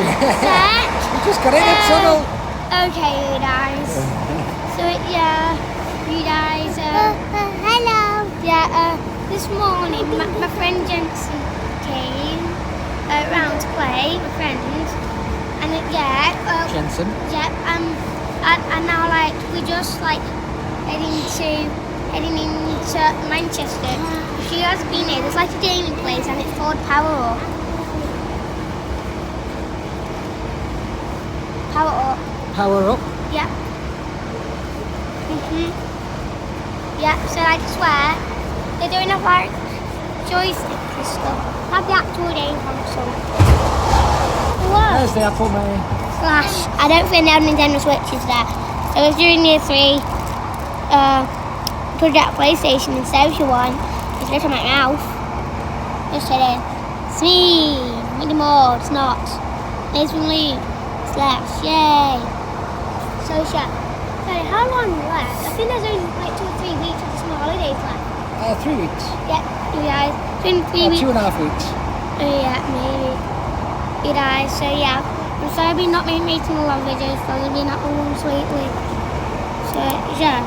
Set. You just got in a tunnel. Okay, you guys. So yeah, you guys. Hello. Yeah. This morning, my friend Jensen came round to play. My friend, and Jensen. Yeah. And now like we just like heading into Manchester. If you guys have been here, there's like a gaming place and it's called Power Up. Power Up. Power up. Yeah. Yeah, so I swear they're doing a like joysticks and stuff. Have the actual game console. Whoa. There's the apple, Mary. Slash. I don't think they have Nintendo Switches there. So I was doing year 3. Put it at PlayStation instead if you want. Just look at my mouth. Just kidding. It's me. Anymore. It's not. Nasally. Slash. Yay. So yeah. Sorry, how long left? I think there's only like 2 or 3 weeks of the summer holidays left. 3 weeks. Yeah, you guys. 2 and 3 weeks. 2.5 weeks. Yeah, maybe. You guys, so yeah. I'm sorry I've been not making a lot of videos because I've been at home lately. So yeah.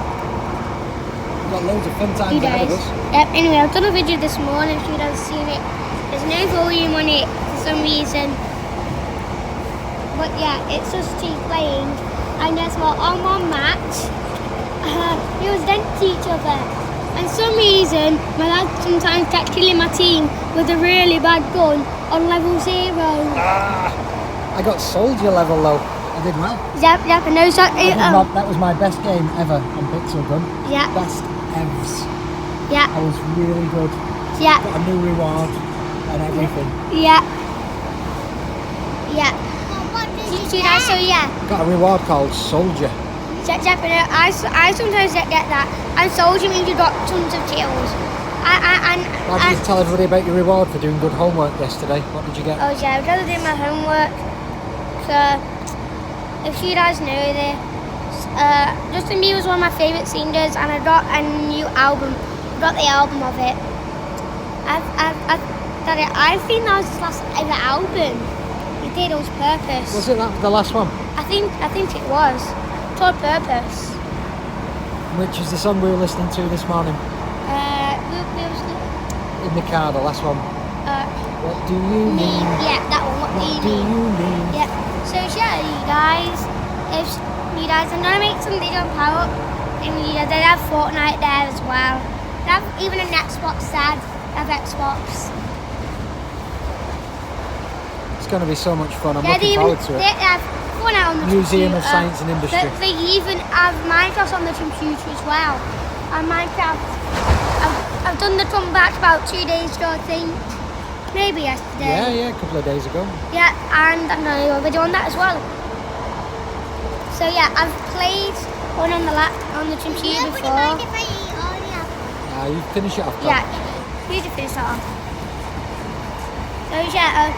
We've got loads of fun times You ahead guys. of us. Yep, anyway, I've done a video this morning if you guys have seen it. There's no volume on it for some reason. But yeah, it's just keep playing. And guess what? On one match, we was against each other. And for some reason, my dad sometimes kept killing my team with a really bad gun on level 0. I got soldier level though. I did well. Yep, I know. So, That was my best game ever on Pixel Gun. yeah, Best evs. yeah, I was really good. yeah, Got a new reward and everything. yeah, yeah. So yeah. Got a reward called Soldier. Definitely, I sometimes get that. And soldier means you got tons of kills. Why did you tell everybody about your reward for doing good homework yesterday? What did you get? Oh yeah, I've got to do my homework. So, if you guys know this, Justin Bieber was one of my favourite singers, and I got a new album. I got the album of it. I think that was his last ever album. He did on purpose. Was it the last one? I think it was. It's on purpose. Which is the song we were listening to this morning? In the car, the last one. What do you mean? Yeah, that one. What do you mean? Yeah. So yeah, you guys, if you guys, I'm gonna make some video on Power Up, and they have Fortnite there as well. They have even an Xbox there. They have Xbox. It's going to be so much fun. I'm looking forward to it. They have Fortnite on the Museum computer. of Science and Industry. They even have Minecraft on the computer as well. And Minecraft, I've done the comeback about 2 days ago, I think. Maybe yesterday. Yeah, a couple of days ago. Yeah, and I'm going to do a video on that as well. So yeah, I've played one on the computer before. You finish it off, Tom. Yeah, you can finish that off. So yeah,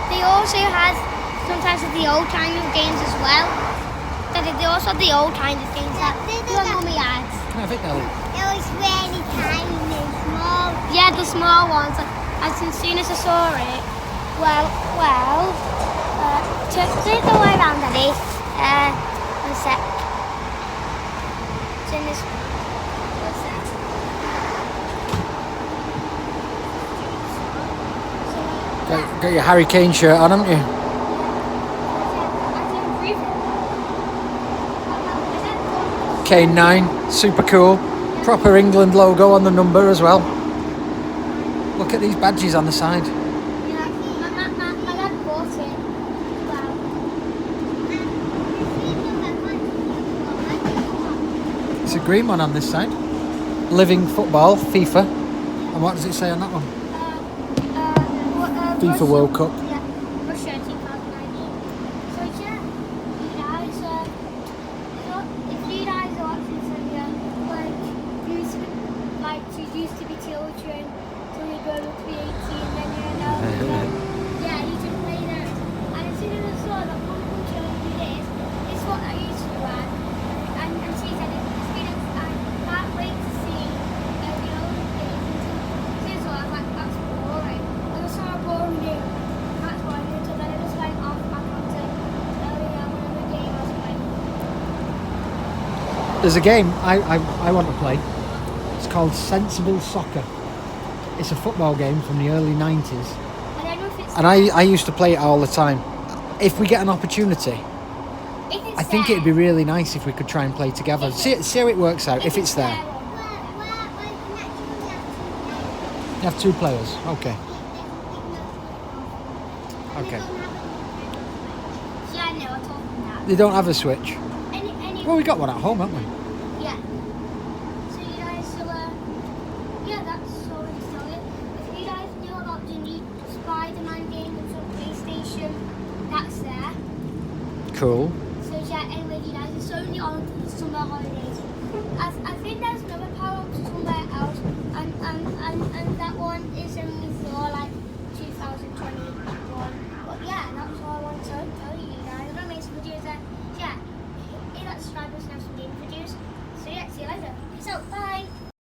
they also have sometimes the old kind of games as well. They also have the old kind of games that your mummy had. Can I have it now? It was really tiny and small. Yeah, the small ones. As soon as I saw it, turn the way around, Daddy. One sec. Turn this. What's that? Got your Harry Kane shirt on, haven't you? Kane 9, super cool. Proper England logo on the number as well. Look at these badges on the side. Yeah, my dad bought it. Wow. It's a green one on this side. Living football, FIFA. And what does it say on that one? FIFA Russia. World Cup. Yeah, Russia 2019. So yeah, you guys, if you guys are watching this video, you used to be children, till you grow up to be 18, then you're an adult. Yeah, you can play that. And as soon as I saw that one woman showing me this is what I used to wear. And she said, I can't wait to see the old days. She was like, that's boring. And I saw how boring it. There's a game I want to play. It's called Sensible Soccer. It's a football game from the early 90s. I don't know if it's And I used to play it all the time. If we get an opportunity, if it's I think there. it'd be really nice if we could try and play together. See how it works out, if it's there. You have 2 players. Okay. Okay. Yeah, I know, I told them that. They don't have a Switch. Any, Well, we got one at home, haven't we? yeah. So you guys, yeah, that's so exciting. If you guys knew about the new Spider-Man game that's on PlayStation, that's there. Cool. So yeah, anyway, you guys, it's only on for the summer holidays. I think there's another power-up somewhere else, and that one is